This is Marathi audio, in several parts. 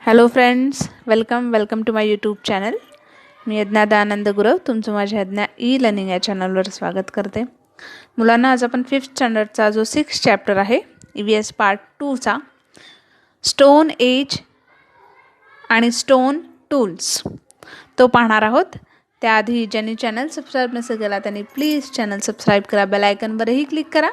Hello friends, welcome to my YouTube channel. मी यज्ञा दयानंद गुरव तुमचं माझ्या यज्ञा ई लर्निंग या चॅनलवर स्वागत करते. मुलांना आज आपण 5th स्टँडर्डचा जो 6th चॅप्टर आहे EVS पार्ट 2चा स्टोन एज आणि स्टोन टूल्स तो पाहणार आहोत. त्याआधी ज्यांनी चॅनल सबस्क्राईब नसेल केला त्यांनी प्लीज चॅनल सबस्क्राईब करा, बेल आयकॉनवरही क्लिक करा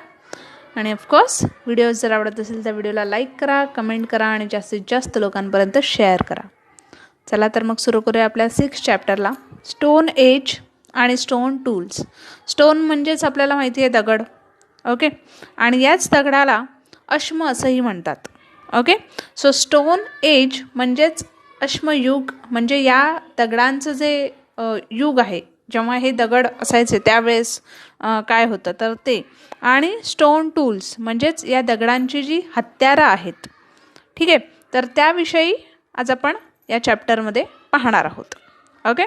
आणि ऑफकोर्स व्हिडिओज जर आवडत असेल तर व्हिडिओला लाईक करा, कमेंट करा आणि जास्तीत जास्त लोकांपर्यंत शेअर करा. चला तर मग सुरू करूया आपल्या 6th चॅप्टरला. स्टोन एज आणि स्टोन टूल्स. स्टोन म्हणजेच आपल्याला माहिती आहे दगड, ओके, आणि याच दगडाला अश्म असंही म्हणतात. ओके, सो स्टोन एज म्हणजेच अश्मयुग, म्हणजे या दगडांचं जे युग आहे, जेव्हा हे दगड असायचे त्यावेळेस काय होतं तर ते. आणि स्टोन टूल्स म्हणजेच या दगडांची जी हत्यारं आहेत. ठीक आहे, तर त्याविषयी आज आपण या चॅप्टरमध्ये पाहणार आहोत. ओके,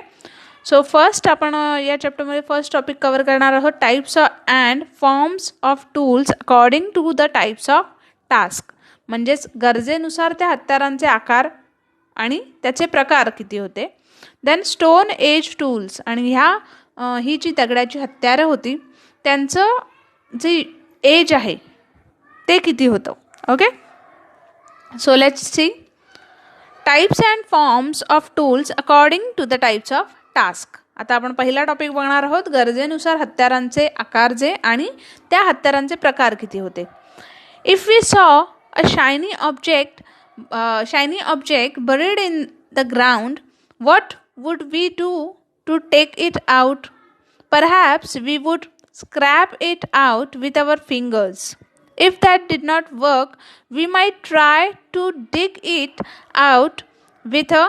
सो फर्स्ट आपण या चॅप्टरमध्ये फर्स्ट टॉपिक कवर करणार आहोत types and forms of tools according to the types of task. म्हणजेच गरजेनुसार त्या हत्यारांचे आकार आणि त्याचे प्रकार किती होते. देन स्टोन एज टूल्स, आणि ही जी दगडाची हत्यारं होती त्यांचं जे एज आहे ते किती होतं. Okay, so let's see types and forms of tools according to the types of task. आता आपण पहिला टॉपिक बघणार आहोत गरजेनुसार हत्यारांचे आकार जे आणि त्या हत्यारांचे प्रकार किती होते. If we saw a shiny object buried in the ground, what would we do to take it out? Perhaps we would scrape it out with our fingers. If that did not work, we might try to dig it out with a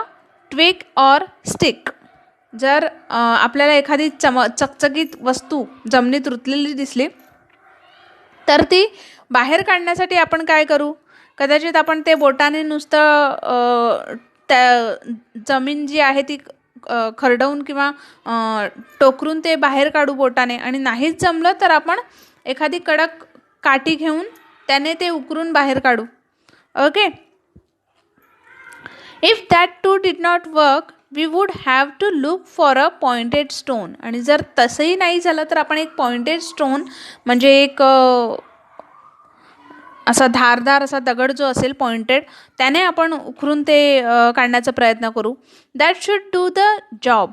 twig or stick. जर आपल्याला एखादी चकचकीत वस्तू जमिनीत रुतलेली दिसली तर ती बाहेर काढण्यासाठी आपण काय करू. कदाचित आपण ते बोटाने नुसतं त्या जमीन जी आहे ती खरडवून किंवा टोकरून ते बाहेर काढू बोटाने, आणि नाहीच जमलं तर आपण एखादी कडक काठी घेऊन त्याने ते उकरून बाहेर काढू. Okay, if that too did not work we would have to look for a pointed stone. आणि जर तसंही नाही झालं तर आपण एक पॉइंटेड स्टोन म्हणजे एक असा धारदार असा दगड जो असेल पॉइंटेड त्याने आपण उकरून ते काढण्याचा प्रयत्न करू. That should do the job,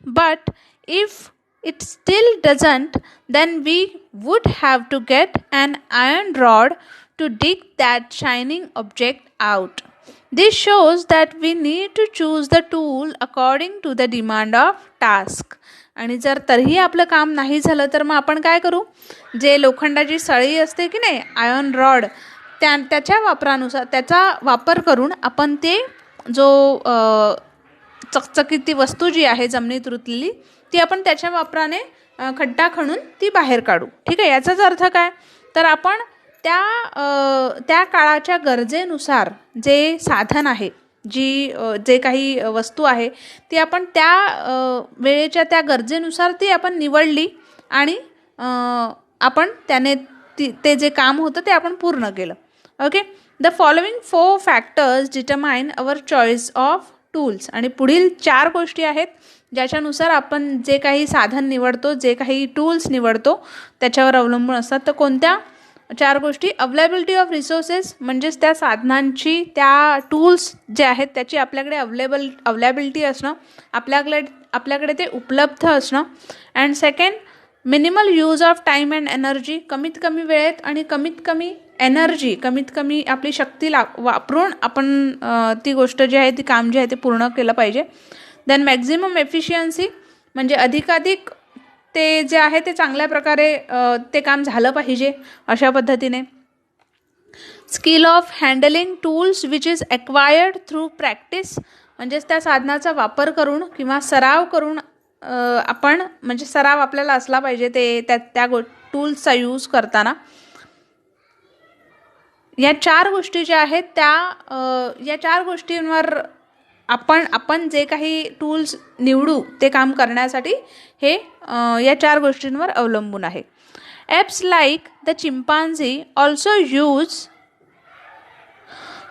but if it still doesn't then we would have to get an iron rod to dig that shining object out. This shows that we need to choose the tool according to the demand of task. आणि जर तरीही आपलं काम नाही झालं तर मग आपण काय करू, जे लोखंडाची सळी असते की नाही, आयर्न रॉड, त्याच्या वापरानुसार त्याचा वापर करून आपण ते जो चकचकीत ती वस्तू जी आहे जमिनीत रुतलेली ती आपण त्याच्या वापराने खड्डा खणून ती बाहेर काढू. ठीक आहे, याचाच अर्थ काय तर आपण त्या काळाच्या गरजेनुसार जे साधन आहे, जे काही वस्तू आहे ती आपण त्या वेळेच्या त्या गरजेनुसार ती आपण निवडली आणि आपण त्याने ते जे काम होतं ते आपण पूर्ण केलं. Okay, the following 4 factors determine our choice of tools. आणि पुढील 4 गोष्टी आहेत ज्याच्यानुसार आपण जे काही साधन निवडतो, जे काही टूल्स निवडतो त्याच्यावर अवलंबून असतात. तर कोणत्या 4 गोष्टी? अवेलेबिलिटी ऑफ रिसोर्सेस, म्हणजेच त्या साधनांची, त्या टूल्स जे आहेत त्याची आपल्याकडे अवेलेबिलिटी असणं, आपल्याकडे ते उपलब्ध असणं. And second, minimal use of time and energy, कमीत कमी वेळेत आणि कमीत कमी एनर्जी, कमीत कमी आपली शक्ती वापरून आपण ती गोष्ट जी आहे ती काम जे आहे ते पूर्ण केलं पाहिजे. देन मॅक्झिमम एफिशियन्सी, म्हणजे अधिकाधिक ते जे आहे ते चांगल्या प्रकारे ते काम झालं पाहिजे अशा पद्धतीने. Skill of handling tools which is acquired through practice, म्हणजेच त्या साधनाचा वापर करून किंवा सराव करून आपण, म्हणजे सराव आपल्याला असला पाहिजे ते त्या टूल्सचा यूज करताना. या 4 गोष्टी ज्या आहेत या 4 गोष्टींवर आपण जे काही टूल्स निवडू ते काम करण्यासाठी हे या 4 गोष्टींवर अवलंबून आहे. Apes like the chimpanzee also use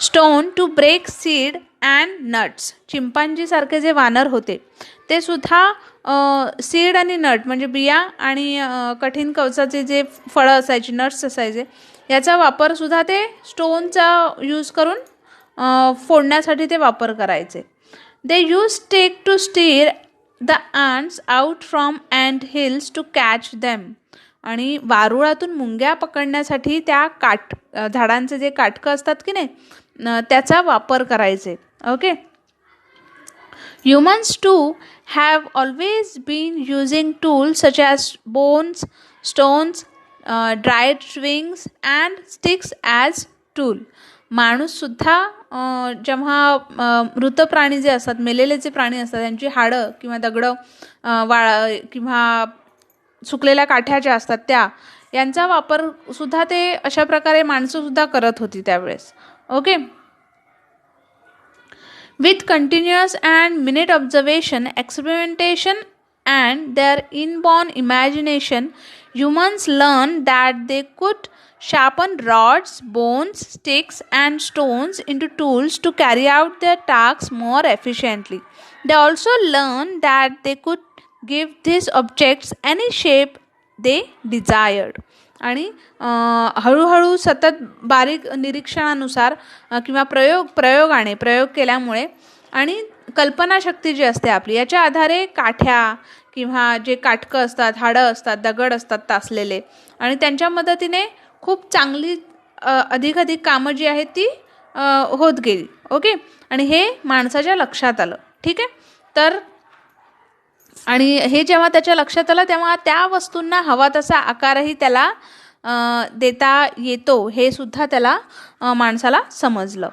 stone to break seed and nuts. चिंपांजीसारखे जे वानर होते ते सुद्धा सीड आणि नट म्हणजे बिया आणि कठीण कवचाचे जे फळं असायची, नट्स असायचे, याचा वापरसुद्धा ते स्टोनचा यूज करून फोडण्यासाठी ते वापर करायचे. They use stick to stir the ants out from ant hills to catch them. आणि वारुळातून मुंग्या पकडण्यासाठी त्या झाडांचे जे काटकं असतात की नाही त्याचा वापर करायचे. Okay. Humans too have always been using tools such as bones, stones, dried twigs and sticks as tool. माणूससुद्धा जेव्हा मृत प्राणी जे असतात, मेलेले जे प्राणी असतात, त्यांची हाडं किंवा दगडं किंवा सुकलेल्या काठ्या ज्या असतात त्या यांचा वापरसुद्धा ते अशा प्रकारे माणसंसुद्धा करत होती त्यावेळेस. Okay. With continuous and minute observation, experimentation and their inborn imagination, humans learned that they could sharpen rods, bones, sticks and stones into tools to carry out their tasks more efficiently. They also learned that they could give these objects any shape they desired. आणि हळूहळू सतत बारीक निरीक्षणानुसार किंवा प्रयोग केल्यामुळे आणि कल्पनाशक्ती जी असते आपली याच्या आधारे काठ्या किंवा जे काटकं असतात, हाडं असतात, दगड असतात तासलेले, आणि त्यांच्या मदतीने खूप चांगली अधिकाधिक कामं जी आहेत ती होत गेली. ओके. आणि हे माणसाच्या लक्षात आलं. ठीक आहे. तर आणि हे जेव्हा त्याच्या लक्षात आलं तेव्हा त्या वस्तूंना हवा तसा आकारही त्याला देता येतो हे सुद्धा त्याला माणसाला समजलं.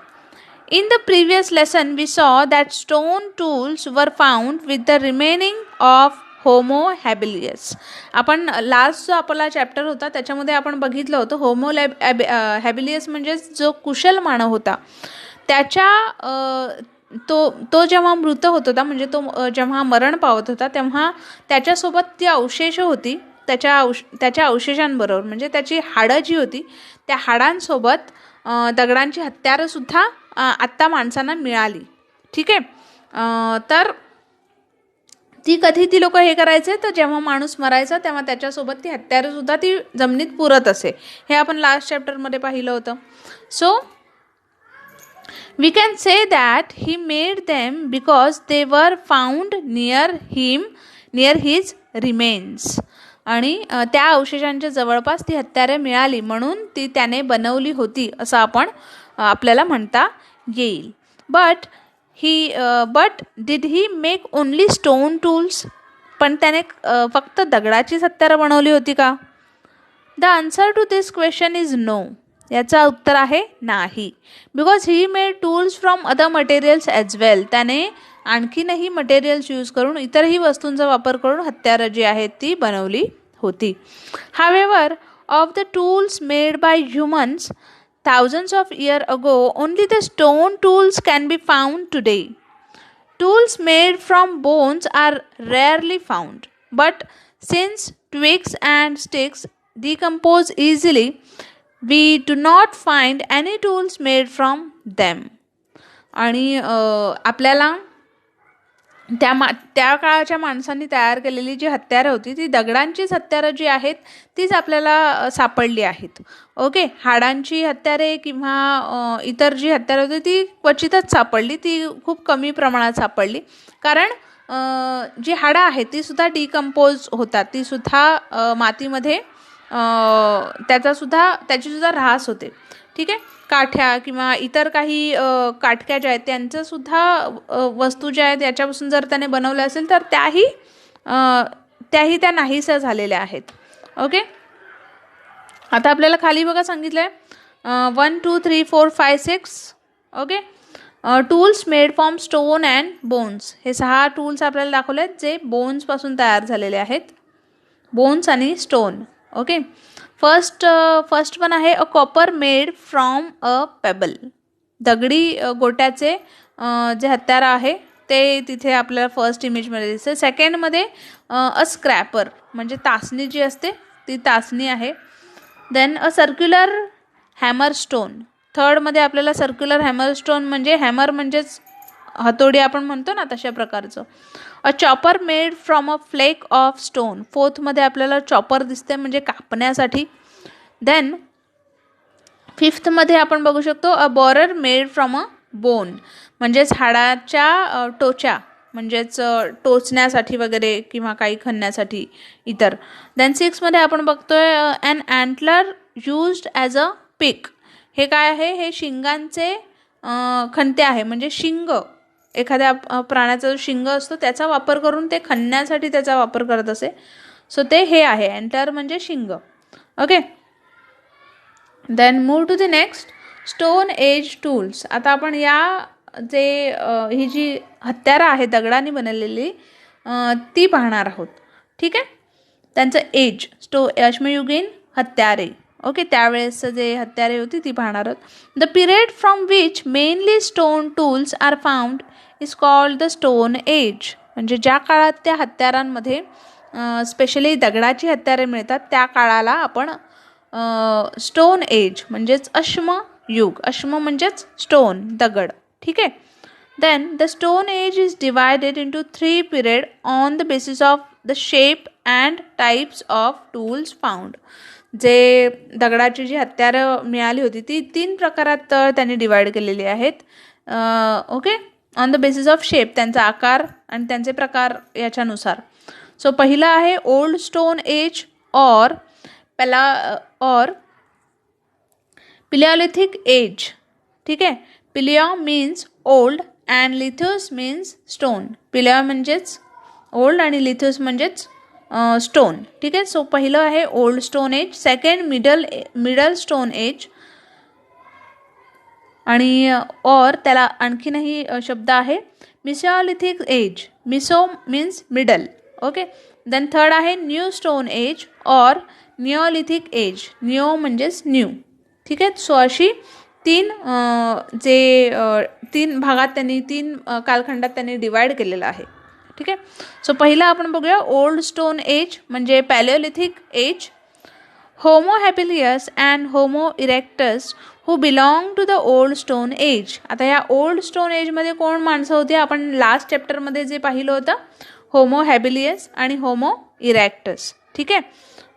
In the previous lesson we saw that stone tools were found with the remaining of Homo habilis. आपण लास्ट जो आपला चॅप्टर होता त्याच्यामध्ये आपण बघितलं होतं होमो हॅबिलियस म्हणजे जो कुशल मानव होता त्याच्या तो जेव्हा मृत होत होता म्हणजे तो जेव्हा मरण पावत होता तेव्हा त्याच्यासोबत ती अवशेष होती, त्याच्या अवशेषांबरोबर म्हणजे त्याची हाडं जी होती त्या हाडांसोबत दगडांची हत्यारंसुद्धा आत्ता माणसांना मिळाली. ठीक आहे. तर ती लोक हे करायचे तर जेव्हा माणूस मरायचा तेव्हा त्याच्यासोबत ती हत्यारंसुद्धा ती जमिनीत पुरत असे. हे आपण लास्ट चॅप्टरमध्ये पाहिलं होतं. So we can say that he made them because they were found near his remains. आणि त्या अवशेषांच्या जवळपास ती हत्यारे मिळाली म्हणून ती त्याने बनवली होती असं आपल्याला म्हणता येईल. But did he make only stone tools? पण त्याने फक्त दगडाचीच हत्यारं बनवली होती का? The answer to this question is no. याचं उत्तर आहे नाही. Because he made tools from other materials as well. त्याने आणखीनही मटेरियल्स यूज करून इतरही वस्तूंचा वापर करून हत्यारं जी आहेत ती बनवली होती. However of the tools made bye humans thousands of years ago, only the stone tools can be found today. Tools made from bones are rarely found, but since twigs and sticks decompose easily, we do not find any tools made from them. आणि आपल्याला त्या काळाच्या माणसांनी तयार केलेली जी हत्यारं होती ती दगडांचीच हत्यारं जी आहेत तीच आपल्याला सापडली आहेत. ओके. हाडांची हत्यारे किंवा इतर जी हत्यारं होती ती क्वचितच सापडली, ती खूप कमी प्रमाणात सापडली. कारण जी हाडं आहेत ती सुद्धा डिकम्पोज होतात, ती सुद्धा मातीमध्ये त्याची सुद्धा ऱ्हास होते. ठीक आहे. काठ्या किंवा इतर काही काटक्या ज्या आहेत त्यांचंसुद्धा वस्तू ज्या आहेत याच्यापासून जर त्याने बनवल्या असेल तर त्याही त्या नाहीशा झालेल्या आहेत. ओके. आता आपल्याला खाली बघा सांगितलं आहे 1 2 3 4 5 6. Okay. Tools made from stone and bones. हे 6 टूल्स आपल्याला दाखवले आहेत जे बोन्सपासून तयार झालेले आहेत. बोन्स आणि स्टोन. ओके. फर्स्ट वन आहे a copper made from a payable. दगडी गोट्याचे जे हत्यार आहे ते तिथे आपल्याला फर्स्ट इमेजमध्ये दिसते. सेकंडमध्ये अ स्क्रॅपर म्हणजे तासणी जी असते ती तासणी आहे. Then a circular hammer stone. थर्डमध्ये आपल्याला सर्क्युलर हॅमर स्टोन म्हणजे हॅमर म्हणजेच हतोडी आपण म्हणतो ना तशा प्रकारचं. A chopper made from a flake of stone. फोर्थमध्ये आपल्याला चॉपर दिसते म्हणजे कापण्यासाठी. देन फिफ्थमध्ये आपण बघू शकतो a borer made from a bone, म्हणजेच हाडाच्या टोचा, म्हणजेच टोचण्यासाठी वगैरे किंवा काही खणण्यासाठी इतर. देन सिक्समध्ये आपण बघतोय ॲन अँटलर यूज्ड ॲज अ पिक. हे काय आहे, हे शिंगांचे खणते आहे, म्हणजे शिंग एखाद्या प्राण्याचा जो शिंग असतो त्याचा वापर करून ते खणण्यासाठी त्याचा वापर करत असे. सो ते हे आहे, अँटलर म्हणजे शिंग. Okay. Then move to the next, stone age tools. आता आपण या जे ही जी हत्यारं आहे दगडाने बनवलेली ती पाहणार आहोत. ठीक आहे. त्यांचं एज, अश्मयुगीन हत्यारे. ओके, त्यावेळेस जे हत्यारे होती ती पाहणार आहोत. The period from which mainly stone tools are found is called the stone age. म्हणजे ज्या काळात त्या हत्यारांमध्ये स्पेशली दगडाची हत्यारे मिळतात त्या काळाला आपण स्टोन एज म्हणजेच अश्मयुग. अश्म म्हणजेच स्टोन, दगड. ठीक आहे. Then the stone age is divided into 3 period on the basis of the shape and types of tools found. जे दगडाची जी हत्यारं मिळाली होती ती 3 प्रकारात त्यांनी डिवाइड केलेली आहेत. Okay, on the basis of shape, त्यांचा आकार आणि त्यांचे प्रकार याच्यानुसार. सो पहिलं आहे ओल्ड स्टोन एज और पिलिओलिथिक एज. ठीक आहे. Palaeo means old and lithos means stone. Palaeo म्हणजेच ओल्ड आणि लिथोस म्हणजेच स्टोन. ठीक आहे. सो पहिलं आहे old stone age. Second middle stone age, आणि और त्याला आणखीनही शब्द आहे mesolithic age. Meso means middle. Okay. Then third आहे new stone age or neolithic age. Neo म्हणजेच न्यू. ठीक आहे. सो अशी 3 भागात त्यांनी 3 कालखंडात त्यांनी डिवाइड केलेलं आहे. ठीक आहे. सो पहिला आपण बघूया ओल्ड स्टोन एज म्हणजे palaeolithic age. Homo habilis and homo erectus who belong to the old stone age. आता या ओल्ड स्टोन एजमध्ये कोण माणसं होती, आपण लास्ट चॅप्टरमध्ये जे पाहिलं होतं, होमो हॅबिलियस आणि होमो इरेक्टस. ठीक आहे.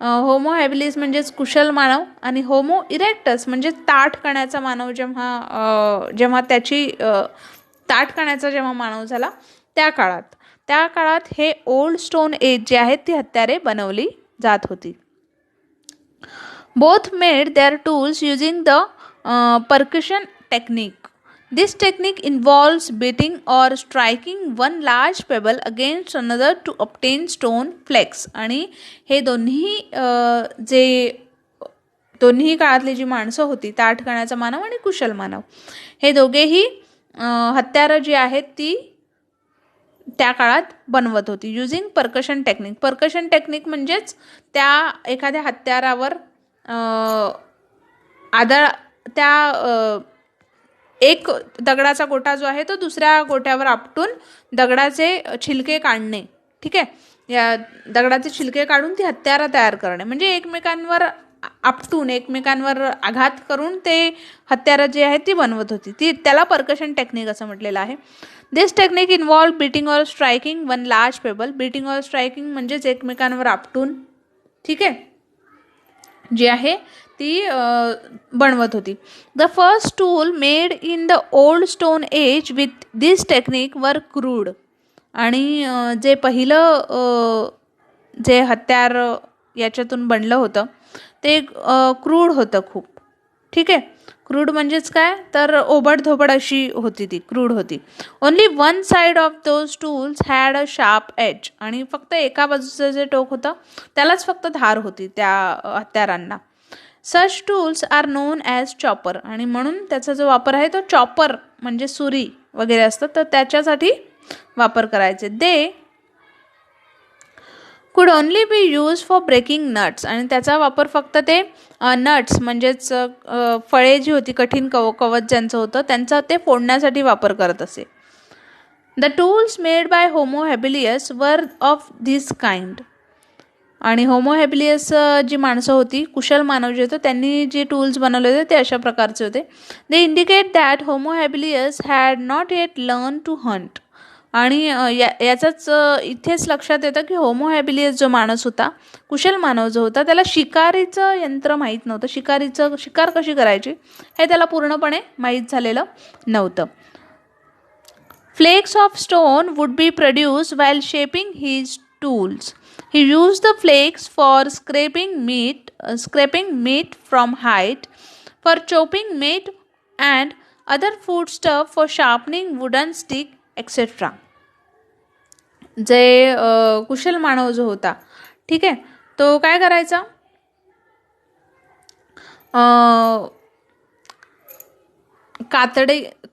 होमो हॅबिलियस म्हणजेच कुशल मानव आणि होमो इरेक्टस म्हणजे ताठ कण्याचा मानव. जेव्हा त्याची ताठ कण्याचा जेव्हा मानव झाला त्या काळात हे ओल्ड स्टोन एज जे आहेत ती हत्यारे बनवली जात होती. Both made their tools using the percussion technique. This technique involves beating or striking one large pebble against another to obtain stone flakes. आणि हे दोन्ही काळातली जी माणसं होती, ताठ करण्याचा मानव आणि कुशल मानव, हे दोघेही हत्यारं जी आहेत ती त्या काळात बनवत होती using percussion technique. Percussion technique म्हणजेच त्या एखाद्या हत्यारावर एक दगडाचा गोटा जो आहे तो दुसऱ्या गोट्यावर आपटून दगडाचे छिलके काढणे. ठीक आहे. या दगडाचे छिलके काढून ती हत्यारं तयार करणे म्हणजे एकमेकांवर आपटून एकमेकांवर आघात करून ते हत्यारं जे आहेत ती बनवत होती. त्याला परकशन टेक्निक असं म्हटलेलं आहे. दिस टेक्निक इन्व्हॉल्व बीटिंग और striking one large payable. Beating और स्ट्रायकिंग म्हणजेच एकमेकांवर आपटून, ठीक आहे, जी आहे ती बनवत होती. The first tool made in the old stone age with this technique were crude. आणि जे पहिलं जे हत्यार याच्यातून बनलं होतं ते क्रूड होतं खूप. ठीक आहे. क्रूड म्हणजेच काय तर ओबडधोबड अशी होती, ती क्रूड होती. Only one side of those tools had a sharp edge. आणि फक्त एका बाजूचं जे टोक होतं त्यालाच फक्त धार होती त्या हत्यारांना. Such tools are known as chopper. आणि म्हणून त्याचा जो वापर आहे तो चॉपर म्हणजे सुरी वगैरे असतं तर त्याच्यासाठी वापर करायचे. They could only be use for breaking nuts. आणि त्याचा वापर फक्त ते नट्स म्हणजेच फळे जी होती, कठीण कवच ज्यांचं होतं त्यांचा ते फोडण्यासाठी वापर करत असे. The tools made by homo habilis were of this kind. आणि होमो हॅबिलियस जी माणसं होती, कुशल मानव जे होते, त्यांनी जे टूल्स बनवले होते ते अशा प्रकारचे होते. They indicate that homo habilis had not yet learn to hunt. आणि याचाच इथेच लक्षात येतं की होमो हॅबिलियस जो माणूस होता, कुशल मानव जो होता, त्याला शिकारीचं यंत्र माहीत नव्हतं. शिकार कशी करायची हे त्याला पूर्णपणे माहीत झालेलं नव्हतं. Flakes of stone would be produced while shaping his tools. He used the flakes for scraping meat from height, for chopping meat and other foodstuff, for sharpening wooden stick, etc. जे कुशल मानव जो होता, ठीक आहे, तो काय करायचा,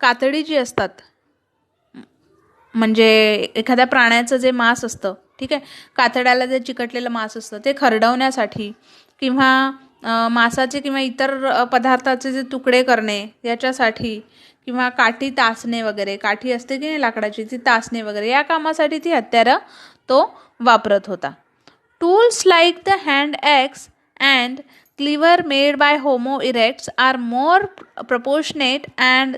कातडी जी असतात, म्हणजे एखाद्या प्राण्याचं जे मांस असतं, ठीक आहे, कातड्याला जे चिकटलेलं मांस असतं ते खरडवण्यासाठी किंवा मांसाचे किंवा इतर पदार्थाचे जे तुकडे करणे याच्यासाठी, किंवा काठी तासणे वगैरे, काठी असते की नाही लाकडाची, ती तासणे वगैरे, या कामासाठी ती हत्यारं तो वापरत होता. Tools like the hand axe and cleaver made by homo erectus are more proportionate and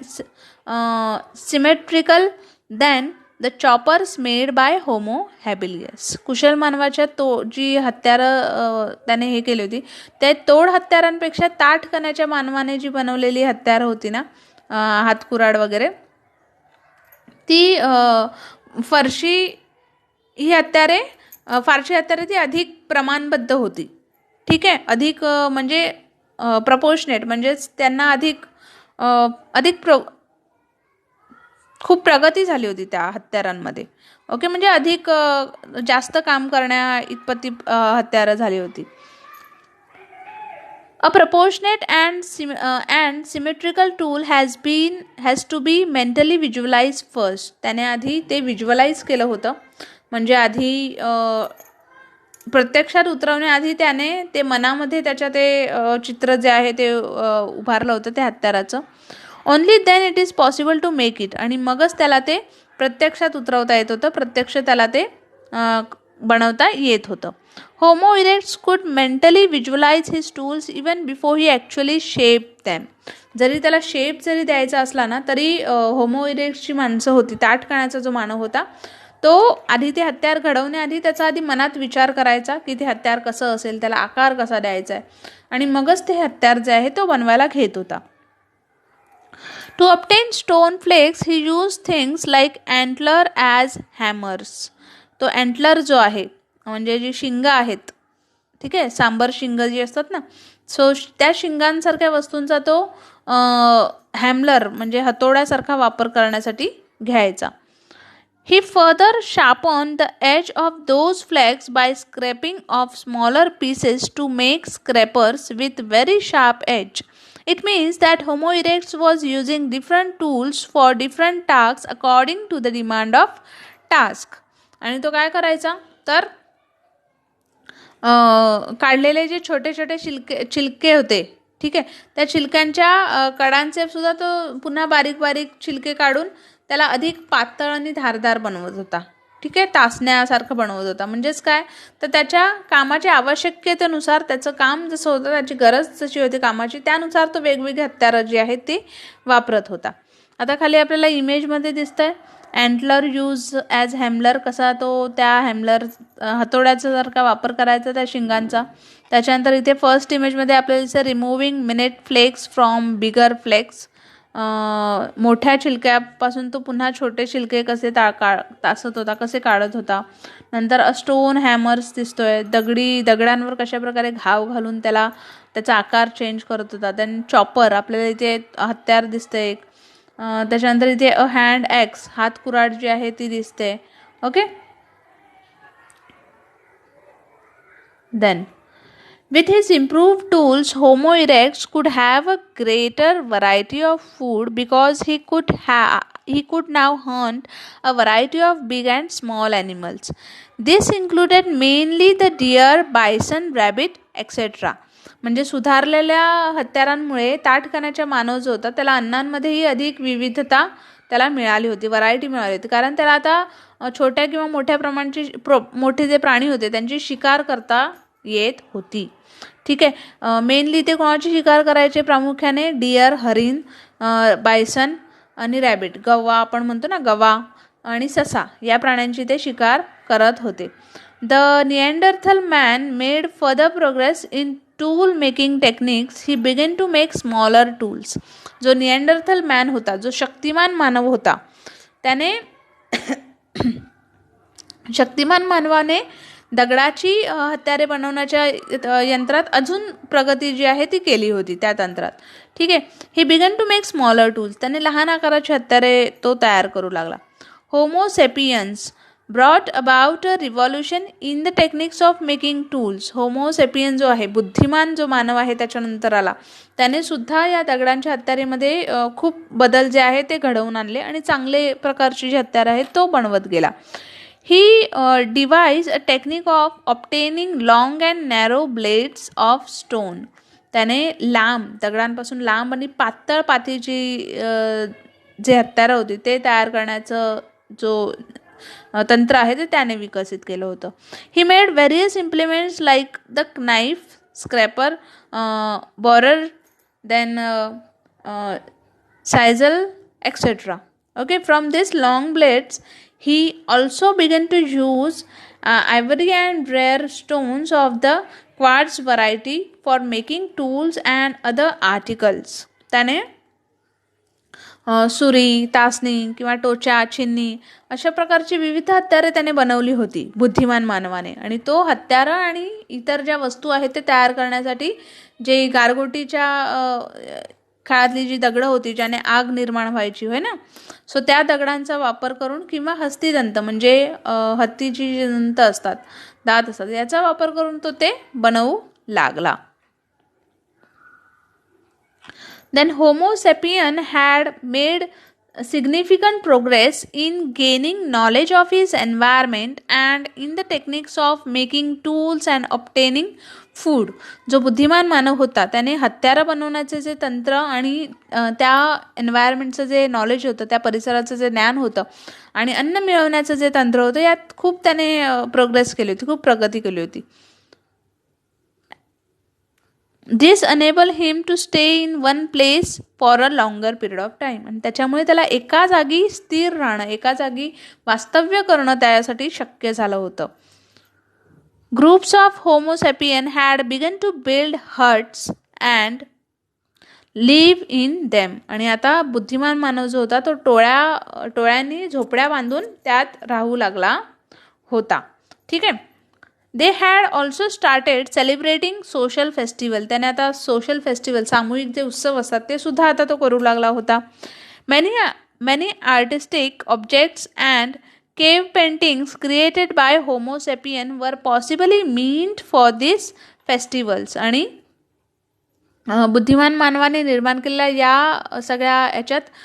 symmetrical than the choppers made by homo habilis. कुशल मानवाच्या जी हत्यारं त्याने हे केली होती, त्या तोड हत्यारांपेक्षा ताठ कण्याच्या मानवाने जी बनवलेली हत्यारं होती ना, हातकुराड वगैरे, ती फारशी हत्यारे ती अधिक प्रमाणबद्ध होती, ठीक आहे, अधिक म्हणजे प्रपोर्शनेट, म्हणजेच त्यांना अधिक खूप प्रगती झाली होती त्या हत्यारांमध्ये. ओके, म्हणजे अधिक जास्त काम करण्या इतपती हत्यारं झाली होती. A proportionate and symmetrical tool has to be mentally visualized first. त्याने आधी ते विज्युअलाइज केलं होतं, म्हणजे आधी प्रत्यक्षात उतरवण्याआधी त्याने ते मनामध्ये त्याच्या ते चित्र जे आहे ते उभारलं होतं त्या हत्याराचं. Only then it is possible to make it. आणि मगच त्याला ते प्रत्यक्षात उतरवता येत होतं, प्रत्यक्ष त्याला ते बनवता येत होतं. Homo erectus could mentally visualise his tools even before he actually shape them. जरी त्याला शेप जरी द्यायचा असला ना, तरी होमो इरेक्ट्सची माणसं होती, ताठ कण्याचा जो मानव होता, तो आधी ते हत्यार घडवण्याआधी त्याचा आधी मनात विचार करायचा की ते हत्यार कसं असेल, त्याला आकार कसा द्यायचा आहे, आणि मगच ते हत्यार जे आहे तो बनवायला घेत होता. To obtain stone flakes, he used things like antler as hammers. तो antler जो आहे, म्हणजे जी शिंग आहेत, ठीक आहे, सांबर शिंग जी असतात ना, सो त्या शिंगांसारख्या वस्तूंचा तो हॅमलर म्हणजे हतोड्यासारखा वापर करण्यासाठी घ्यायचा. He further sharpened the edge of those flakes by scraping off smaller pieces to make scrapers with very sharp edge. It means that Homo erectus was using different tools for different tasks according to the demand of task. आणि तो काय करायचा, तर काढलेले जे छोटे छोटे छिलके होते, ठीक आहे, त्या छिलक्यांच्या कडांचे सुद्धा तो पुन्हा बारीक बारीक छिलके काढून त्याला अधिक पातळ आणि धारदार बनवत होता, ठीक आहे, तासण्यासारखं बनवत होता. म्हणजेच काय, तर त्याच्या कामाच्या आवश्यकतेनुसार त्याचं काम जसं होतं, त्याची गरज जशी होती कामाची, त्यानुसार तो वेगवेगळी हत्यारं जी आहेत ती वापरत होता. आता खाली आपल्याला इमेजमध्ये दिसतंय अँटलर यूज ॲज हॅमलर, कसा तो त्या हॅमलर हतोड्याचा सारखा वापर करायचा त्या शिंगांचा. त्याच्यानंतर इथे फर्स्ट इमेजमध्ये आपल्याला दिसतं removing minute flakes from bigger flakes. मोठ्या छिलक्यापासून तो पुन्हा छोटे छिलके कसे तासत होता, कसे काढत होता. नंतर स्टोन हॅमर्स दिसतोय, दगडांवर कशा प्रकारे घाव घालून त्याचा आकार चेंज करत होता. देन चॉपर आपल्याला इथे हत्यार दिसते एक. त्याच्यानंतर इथे हँड ॲक्स हात कुऱ्हाड जी आहे ती दिसते. Okay, then with his improved tools, Homo erectus could have a greater variety of food because he could now hunt a variety of big and small animals. This included mainly the deer, bison, rabbit, etc. म्हणजे सुधारलेल्या हत्यारांमुळे ताठकण्याच्या मानव जो होता त्याला अन्नांमध्येही अधिक विविधता त्याला मिळाली होती, व्हरायटी मिळाली होती. कारण त्याला आता छोट्या किंवा मोठ्या प्रमाणाचे मोठे जे प्राणी होते त्यांची शिकार करता येत होती. ठीक आहे. मेनली ते कोणाची शिकार करायचे? प्रामुख्याने डिअर, हरिण, बायसन आणि रॅबिट, गवा आपण म्हणतो ना, गवा आणि ससा, या प्राण्यांची ते शिकार करत होते. The Neanderthal man made further progress in tool making techniques. He began to make smaller tools. जो निएंडरथल मॅन होता, जो शक्तिमान मानव होता, त्याने शक्तिमान मानवाने दगडाची हत्यारे बनवण्याच्या यंत्रात अजून प्रगती जी आहे ती केली होती त्या तंत्रात. ठीक आहे. He began to make smaller tools. त्याने लहान आकाराचे हत्यारे तो तयार करू लागला. Homo sapiens brought about a revolution in the techniques of making tools. Homo sapien जो आहे, बुद्धिमान जो मानव आहे त्याच्यानंतर आला, त्याने सुद्धा या दगडांच्या हत्यारेमध्ये खूप बदल जे आहे ते घडवून आणले आणि चांगले प्रकारची जी हत्यार आहेत तो बनवत गेला. He devised a technique of obtaining long and narrow blades of stone. त्याने लांब, दगडांपासून लांब आणि पातळ पातीची जे हत्यारं होती ते तयार करण्याचं जो तंत्र आहे ते त्याने विकसित केलं होतं. He made various implements like the knife, scraper, borer, then sizel, etc. Okay, from these long blades he also began to use ivory and rare stones of the quartz variety for making tools and other articles. त्याने सुरी, तासणी किंवा टोचा, छिन्नी अशा प्रकारची विविध हत्यारे त्याने बनवली होती बुद्धिमान मानवाने. आणि तो हत्यारं आणि इतर ज्या वस्तू आहेत ते तयार करण्यासाठी जे गारगोटीच्या काळातली जी दगडं होती ज्याने आग निर्माण व्हायची होय ना, सो त्या दगडांचा वापर करून किंवा हस्तिदंत म्हणजे हत्तीची जी दंत असतात, दात असतात, याचा वापर करून तो ते बनवू लागला. Then Homo sapien had made significant progress in gaining knowledge of his environment and in the techniques of making tools and obtaining food. जो बुद्धिमान मानव होता त्याने हत्यारं बनवण्याचे जे तंत्र आणि त्या एन्व्हायरमेंटचं जे नॉलेज होतं, त्या परिसराचं जे ज्ञान होतं आणि अन्न मिळवण्याचं जे तंत्र होतं, यात खूप त्याने प्रोग्रेस केली होती, खूप प्रगती केली होती. This enable him to stay in one place for a longer period of time. आणि त्याच्यामुळे त्याला एका जागी स्थिर राहणं, एका जागी वास्तव्य करणं त्यासाठी शक्य झालं होतं. Groups of Homo sapien had begun to build huts and live in them. आणि आता बुद्धिमान मानव जो होता तो टोळ्यांनी झोपड्या बांधून त्यात राहू लागला होता. ठीक आहे. They had also started celebrating social festival. त्याने आता सोशल फेस्टिवल, सामूहिक जे उत्सव असतात ते सुद्धा आता तो करू लागला होता. Many artistic objects and cave paintings created by Homo sapien were possibly meant for these festivals. आणि बुद्धिमान मानवाने निर्माण केलेल्या या सगळ्या याच्यात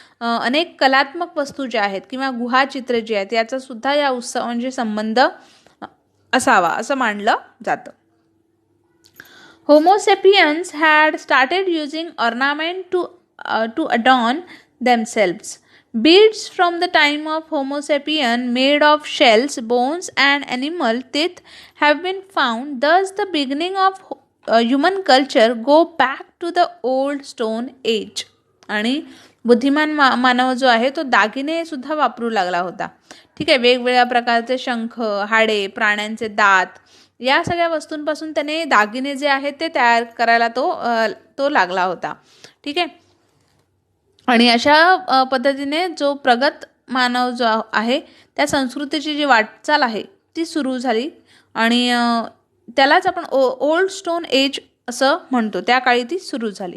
अनेक कलात्मक वस्तू ज्या आहेत किंवा गुहाचित्र जी आहेत याचा सुद्धा या उत्सवांशी संबंध असावा असं मानलं जातं. Homo sapiens had started using ornament to adorn themselves. Beads from the time of Homo sapien made of shells, bones and animal teeth have been found. Thus the beginning of human culture go back to the old stone age. आणि बुद्धिमान मानव जो आहे तो दागिने सुद्धा वापरू लागला होता. ठीक आहे. वेगवेगळ्या प्रकारचे शंख, हाडे, प्राण्यांचे दात या सगळ्या वस्तूंपासून त्याने दागिने जे आहेत ते तयार करायला तो लागला होता. ठीक आहे. आणि अशा पद्धतीने जो प्रगत मानव जो आहे त्या संस्कृतीची जी वाटचाल आहे ती सुरू झाली आणि त्यालाच आपण ओल्ड स्टोन एज असं म्हणतो. त्या काळी ती सुरू झाली.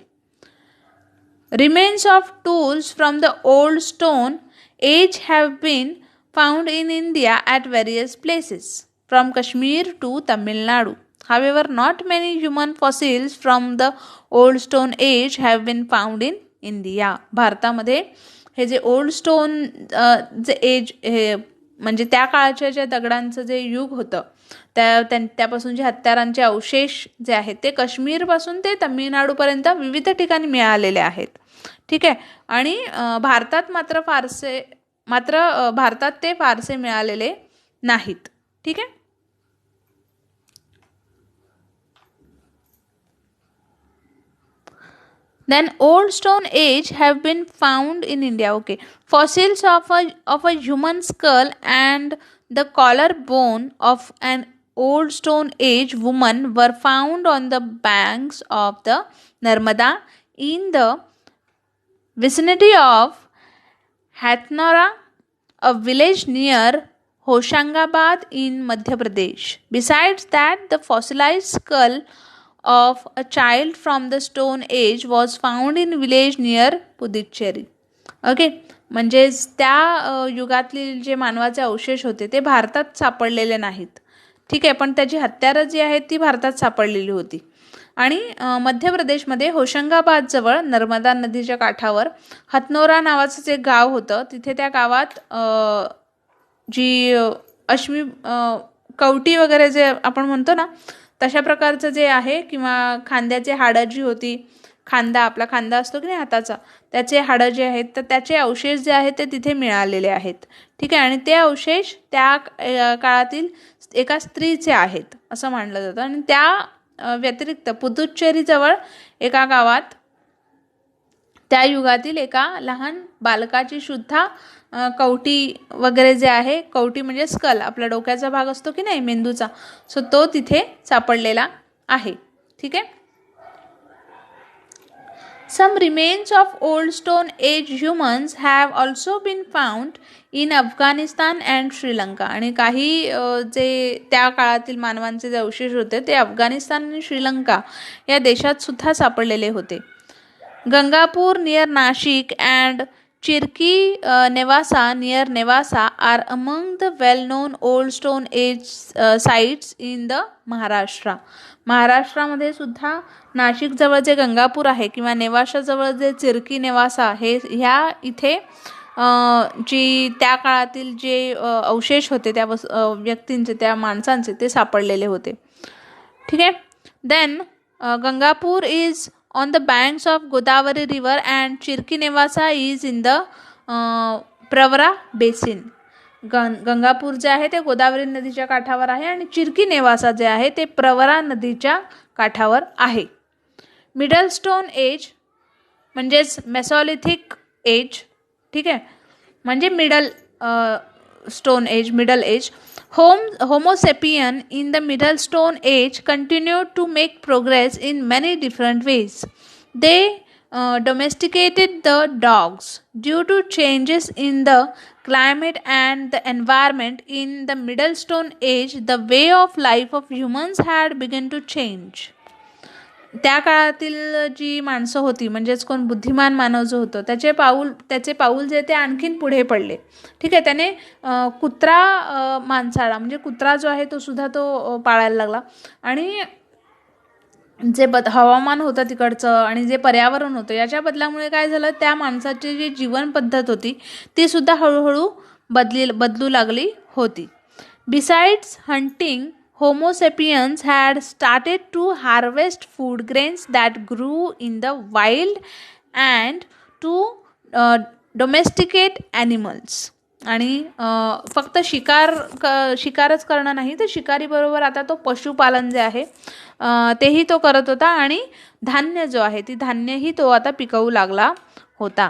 Remains of tools from the old stone age have been found in India at various places, from Kashmir to Tamil Nadu. However, not many human fossils from the old stone age have been found in India. भारतामध्ये हे जे ओल्ड स्टोन जे एज हे म्हणजे त्या काळाच्या ज्या दगडांचं जे युग होतं त्यापासून जे हत्यारांचे अवशेष जे आहेत ते काश्मीरपासून ते तमिळनाडूपर्यंत विविध ठिकाणी मिळालेले आहेत. ठीक आहे. आणि भारतात भारतात ते फारसे मिळालेले नाहीत. ठीक आहे. Then old stone age have been found in India. Okay, fossils of a human skull and the collarbone of an old stone age woman were found on the banks of the Narmada in the vicinity of Hathnora, a village near Hoshangabad in Madhya Pradesh. Besides that, the fossilized skull of a child from the stone age was found in village near Puducherry. Okay, म्हणजेच त्या युगातले जे मानवाचे अवशेष होते ते भारतात सापडलेले नाहीत. ठीक आहे, पण त्याची हत्यारं जी आहेत ती भारतात सापडलेली होती. आणि मध्य प्रदेशमध्ये होशंगाबादजवळ नर्मदा नदीच्या काठावर हथनोरा नावाचं जे गाव होतं, तिथे त्या गावात जी अश्मी कवटी वगैरे जे आपण म्हणतो ना, तशा प्रकारचं जे आहे, किंवा खांद्याचे हाडं जी होती, आपला खांदा असतो की नाही हाताचा, त्याचे हाडं जे आहेत, तर त्याचे अवशेष जे आहेत ते तिथे मिळालेले आहेत. ठीक आहे, आणि ते अवशेष त्या काळातील एका स्त्रीचे आहेत असं मानलं जातं. आणि त्या व्यतिरिक्त पुदुच्चेरीजवळ एका गावात त्या युगातील एका लहान बालकाची सुद्धा कवटी वगैरे जे आहे, कवटी म्हणजे स्कल, आपला डोक्याचा भाग असतो की नाही मेंदूचा, सो तो तिथे सापडलेला आहे. ठीक आहे. Some remains of old stone age humans have also been found in Afghanistan and Sri Lanka. आणि काही जे त्या काळातील मानवांचे जे अवशेष होते ते अफगाणिस्तान आणि श्रीलंका या देशात सुद्धा सापडलेले होते. Gangapur near Nashik and Chirki Nevasa near Nevasa are among the well-known old stone age sites in the Maharashtra. महाराष्ट्रामध्ये सुद्धा नाशिक जवळ जे गंगापूर आहे किंवा नेवाशा जवळ जे चिरकी नेवासा हे ह्या इथे जी त्या काळातील जे अवशेष होते त्या व्यक्तींचे, त्या माणसांचे, ते सापडलेले होते. ठीक आहे. Then Gangapur is on the banks of Godavari river and Chirki Nevasa is in the Pravara basin. Gangapur जे आहे ते गोदावरी नदीच्या काठावर आहे आणि चिरकी नेवासा जे आहे ते प्रवरा नदीच्या काठावर आहे. मिडल स्टोन एज म्हणजेच मेसोलिथिक एज. ठीक आहे, म्हणजे middle stone age, middle age. Homo sapien in the Middle Stone Age continued to make progress in many different ways. They domesticated the dogs. Due to changes in the climate and the environment in the Middle Stone Age, the way of life of humans had begun to change. त्या काळातील जी माणसं होती, म्हणजेच कोण बुद्धिमान मानव जो होतो, त्याचे पाऊल जे ते आणखीन पुढे पडले. ठीक आहे, त्याने कुत्रा माणसाळा, म्हणजे कुत्रा जो आहे तो सुद्धा तो पाळायला लागला. आणि जे हवामान होतं तिकडचं आणि जे पर्यावरण होतं याच्या बदलामुळे काय झालं, त्या माणसाची जी जीवन पद्धत होती ती सुद्धा हळूहळू बदलू लागली होती. Besides hunting, Homo sapiens had started to harvest food grains that grew in the wild and to domesticate animals. आणि फक्त शिकारच करणं नाही, तर शिकारीबरोबर आता तो पशुपालन जे आहे तेही तो करत होता आणि धान्य जो आहे ती धान्यही तो आता पिकवू लागला होता.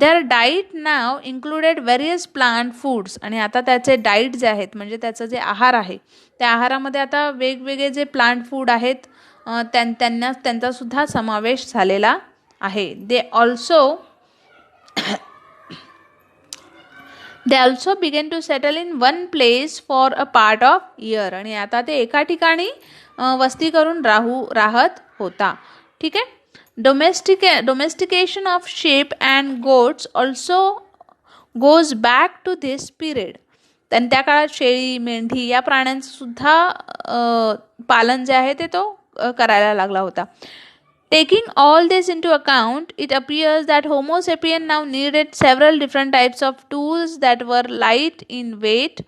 Their diet now included various plant foods. आणि आता त्याचे डाईट जे आहेत, म्हणजे त्याचं जे आहार आहे, त्या आहारामध्ये आता वेगवेगळे जे प्लांट फूड आहेत त्यांचा सुद्धा समावेश झालेला आहे. They also began to settle in one place for a part of year. आणि आता ते एका ठिकाणी वस्ती करून राहत होता. ठीक आहे. Domestication of sheep and goats also goes back to this period. आणि त्या काळात शेळी, मेंढी या प्राण्यांचं सुद्धा पालन जे आहे ते तो करायला लागला होता. Taking all this into account, it appears that Homo sapien now needed several different types of tools that were light in weight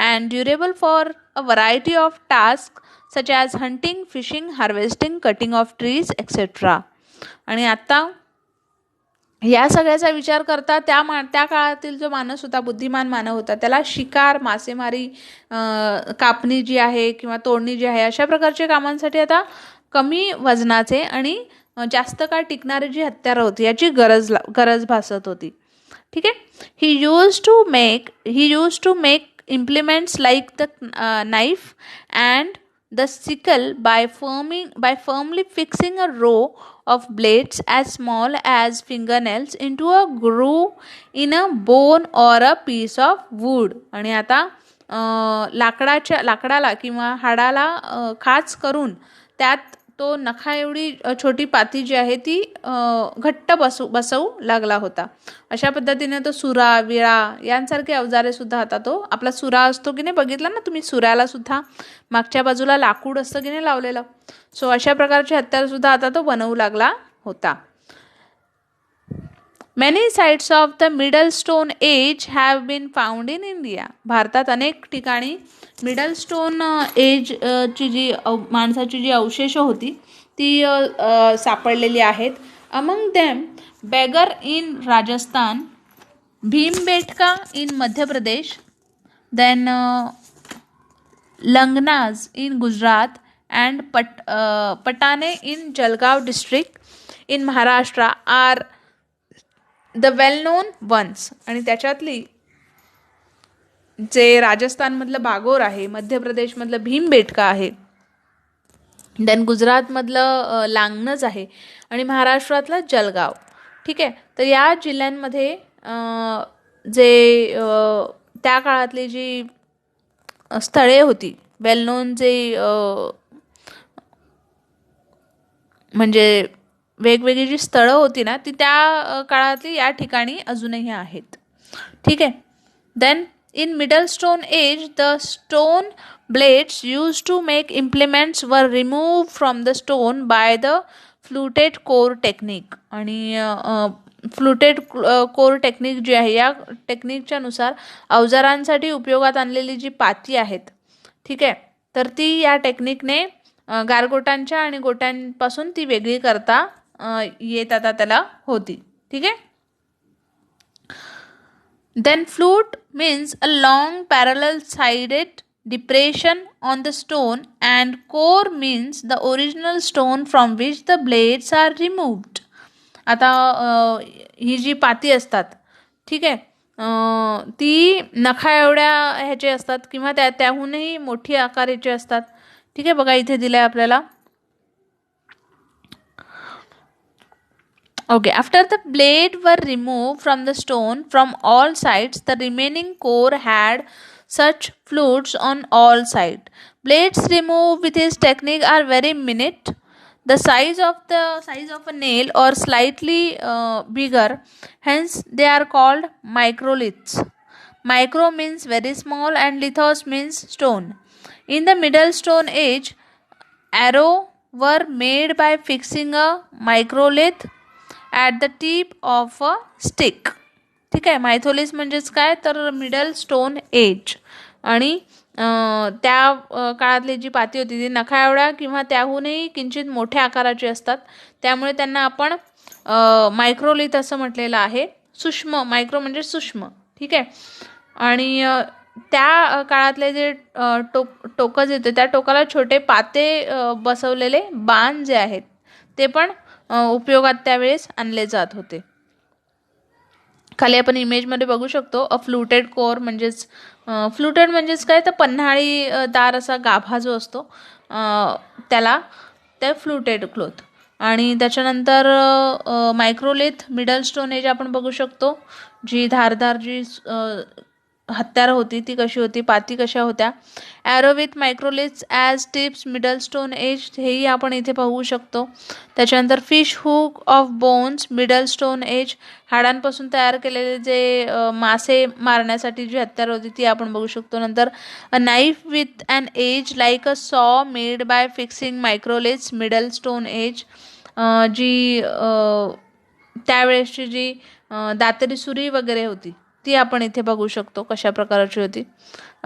and durable for a variety of tasks such as hunting, fishing, harvesting, cutting of trees, etc. आणि आता या सगळ्याचा विचार करता त्या काळातील जो माणूस होता, बुद्धिमान मानव होता, त्याला शिकार, मासेमारी, कापणी जी आहे किंवा तोडणी जी आहे, अशा प्रकारच्या कामांसाठी आता कमी वजनाचे आणि जास्त काळ टिकणारी जी हत्यारं होती याची गरज भासत होती. ठीक आहे. He use to make implements like the knife and the sickle by firmly fixing a row of blades as small as fingernails into a groove in a bone or a piece of wood. आणि आता लाकडाला किंवा हाडाला खाच करून त्यात तो नखा एवढी छोटी पाती जी आहे ती घट्ट बसवू लागला होता. अशा पद्धतीने तो सुरा, विळा यांसारखे अवजारे सुद्धा आता तो आपला सुरा असतो की नाही, बघितला ना तुम्ही, सुऱ्याला सुद्धा मागच्या बाजूला लाकूड असतं की नाही लावलेलं. सो अशा प्रकारचे हत्यार सुद्धा आता तो बनवू लागला होता. Many sites of the Middle Stone Age have been found in India. भारतात अनेक ठिकाणी मिडल स्टोन एज ची जी माणसाची जी अवशेष होती ती सापडलेली आहेत. Among them Bagor in Rajasthan, Bhimbetka in Madhya Pradesh, then Langhnaj in Gujarat and Patne in Jalgaon district in Maharashtra are the well known ones. आणि त्याच्यातली जे राजस्थानमधलं बागोर आहे, मध्य प्रदेशमधलं भीमबेटका आहे, देन गुजरातमधलं लांगनज आहे आणि महाराष्ट्रातलं जलगाव. ठीक आहे. तर या जिल्ह्यांमध्ये जे त्या काळातली जी स्थळे होती, वेल नोन जे म्हणजे वेगवेगळी जी स्थळं होती ना ती त्या काळातली या ठिकाणी अजूनही आहेत. ठीक आहे. Then in middle stone age the stone blades use to make implements were remove from the stone by the fluted core technique. आणि फ्लुटेड कोर टेक्निक जी आहे या टेक्निकच्या नुसार अवजारांसाठी उपयोगात आणलेली जी पाती आहेत, ठीक आहे, तर ती या टेक्निकने गारगोटांच्या आणि गोट्यांपासून ती वेगळी करता येत आता त्याला होती. ठीक आहे. Then flute means a long parallel sided depression on the stone and core means the original stone from which the blades are removed. आता ही जी पाती असतात, ठीक आहे, ती नखा एवढ्या ह्याचे असतात किंवा त्याहूनही मोठी आकाराचे असतात. ठीक आहे. बघा इथे दिलं आहे आपल्याला. Okay, after the blade were removed from the stone from all sides, the remaining core had such flutes on all sides. Blades removed with this technique are very minute, the size of a nail or slightly bigger. Hence, they are called microliths. Micro means very small and lithos means stone. In the Middle Stone Age, arrow were made by fixing a microlith at the tip of a stick. ठीक आहे. मायथोलिस म्हणजेच काय तर मिडल स्टोन एज. आणि त्या काळातली जी पाती होती ती नखा एवढ्या किंवा त्याहूनही किंचित मोठ्या आकाराची असतात, त्यामुळे त्यांना आपण मायक्रोलिथ असं म्हटलेलं आहे. सूक्ष्म, मायक्रो म्हणजे सूक्ष्म. ठीक आहे. आणि त्या काळातले जे टोकं जे होते त्या टोकाला छोटे पाते बसवलेले बाण जे आहेत ते पण उपयोगात त्यावेळेस आणले जात होते. खाली आपण इमेजमध्ये बघू शकतो अ फ्लुटेड कोर म्हणजेच फ्लुटेड म्हणजेच काय तर पन्हाळीदार असा गाभा जो असतो त्याला ते फ्लुटेड क्लोथ. आणि त्याच्यानंतर मायक्रोलिथ मिडल स्टोन एज आपण बघू शकतो. जी धारदार जी हत्यार होती ती कशी होती, पाती कशा होत्या. Arrow with microliths as tips middle stone age हेही आपण इथे पाहू शकतो. त्याच्यानंतर fish hook of bones middle stone age, हाडांपासून तयार केलेले जे मासे मारण्यासाठी जी हत्यार होती ती आपण बघू शकतो. नंतर a knife with an edge like a saw made by fixing microliths middle stone age, जी त्यावेळेसची जी दातेरी सुरी वगैरे होती ती आपण इथे बघू शकतो कशा प्रकारची होती.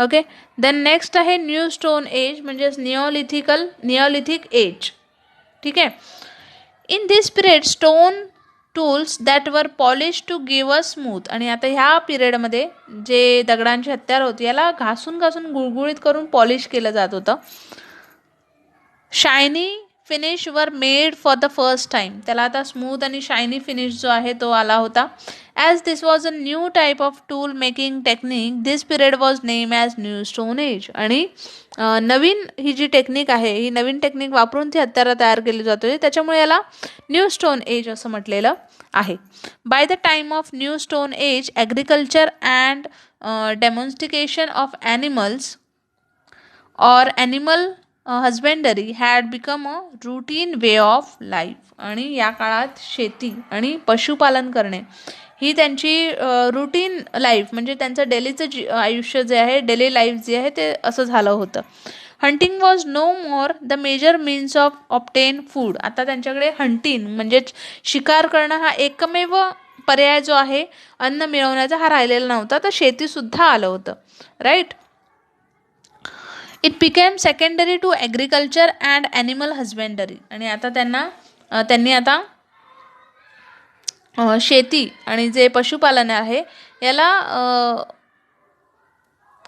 ओके. देन नेक्स्ट आहे न्यू स्टोन एज म्हणजेच निओलिथिक एज. ठीक आहे. In this period stone tools that were polish to give a smooth. आणि आता ह्या पिरियडमध्ये जे दगडांची हत्यार होती याला घासून गुळगुळीत करून पॉलिश केलं जात होतं. Shiny finish were made for the first time. त्याला आता स्मूथ आणि शायनी फिनिश जो आहे तो आला होता. As this was a new type of tool making technique, this period was name as new stone age. आणि नवीन ही जी टेक्निक आहे, ही नवीन टेक्निक वापरून ती हत्यारं तयार केली जाते, त्याच्यामुळे याला न्यू स्टोन एज असं म्हटलेलं आहे. By the time of new stone age, agriculture and domestication of animals or animal husbandry had become a routine way of life. आणि या काळात शेती आणि पशुपालन करणे ही त्यांची रुटीन लाईफ, म्हणजे त्यांचं डेलीचं आयुष्य जे आहे, डेली लाईफ जे आहे ते असं झालं होतं. Hunting was no more the major means of obtain food. आता त्यांच्याकडे हंटिंग म्हणजेच शिकार करणं हा एकमेव पर्याय जो आहे अन्न मिळवण्याचा हा राहिलेला नव्हता, तर शेतीसुद्धा आलं होतं. Right. It became secondary to agriculture and animal husbandry. आणि आता त्यांनी आता शेती आणि जे पशुपालन आहे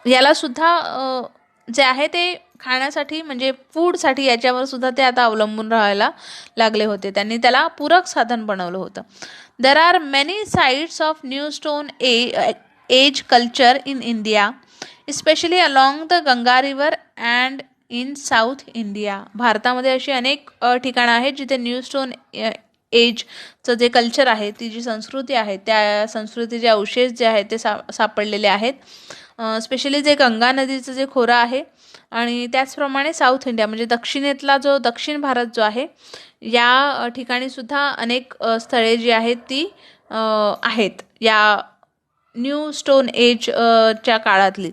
याला सुद्धा जे आहे ते खाण्यासाठी म्हणजे फूडसाठी याच्यावर सुद्धा ते आता अवलंबून राहायला लागले होते. त्यांनी त्याला पूरक साधन बनवलं होतं. There are many sites of new stone age culture in India, especially along the Ganga river and in south India. भारतामध्ये अशी अनेक ठिकाणं आहेत जिथे न्यू स्टोन एजचं जे कल्चर आहे, ती जी संस्कृती आहे, त्या संस्कृतीचे अवशेष जे आहेत ते सापडलेले आहेत. स्पेशली जे गंगा नदीचं जे खोरं आहे आणि त्याचप्रमाणे साऊथ इंडिया म्हणजे दक्षिणेतला जो दक्षिण भारत जो आहे, या ठिकाणी सुद्धा अनेक स्थळे जी आहेत ती आहेत या न्यू स्टोन एज च्या काळातली.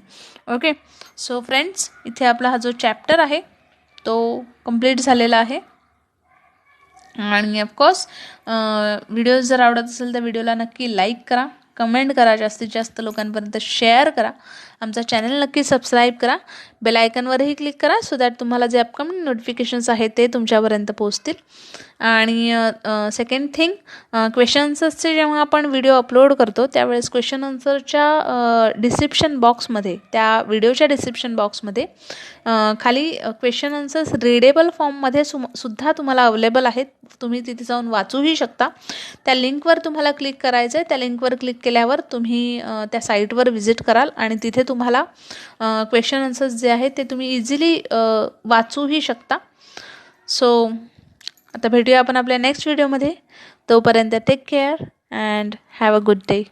ओके. सो फ्रेंड्स, इथे आपला हा जो चॅप्टर आहे तो कंप्लीट झालेला आहे. आणि ऑफकोर्स व्हिडिओज जर आवडत असेल तर व्हिडिओला नक्की लाईक करा, कमेंट करा, जास्तीत जास्त लोकांपर्यंत शेअर करा, आमचा चॅनल नक्की सबस्क्राईब करा, बेल आयकनवरही क्लिक करा सो दॅट तुम्हाला जे अपकमिंग नोटिफिकेशन्स आहेत ते तुमच्यापर्यंत पोहोचतील. आणि सेकंड थिंग, क्वेश्चन आन्सर्सचे जेव्हा आपण व्हिडिओ अपलोड करतो त्यावेळेस क्वेश्चन आन्सरच्या डिस्क्रिप्शन बॉक्समध्ये, त्या व्हिडिओच्या डिस्क्रिप्शन बॉक्समध्ये खाली क्वेश्चन आन्सर्स रीडेबल फॉर्ममध्ये सुद्धा तुम्हाला अवेलेबल आहेत. तुम्ही तिथे जाऊन वाचूही शकता. त्या लिंकवर तुम्हाला क्लिक करायचं आहे. त्या लिंकवर क्लिक केल्यावर तुम्ही त्या साईटवर व्हिजिट कराल आणि तिथे तुम्हाला क्वेश्चन आन्सर्स जे आहेत ते तुम्ही इझिली वाचूही शकता. सो आता भेटूया आपण आपल्या नेक्स्ट व्हिडिओमध्ये. तोपर्यंत take care and have a good day.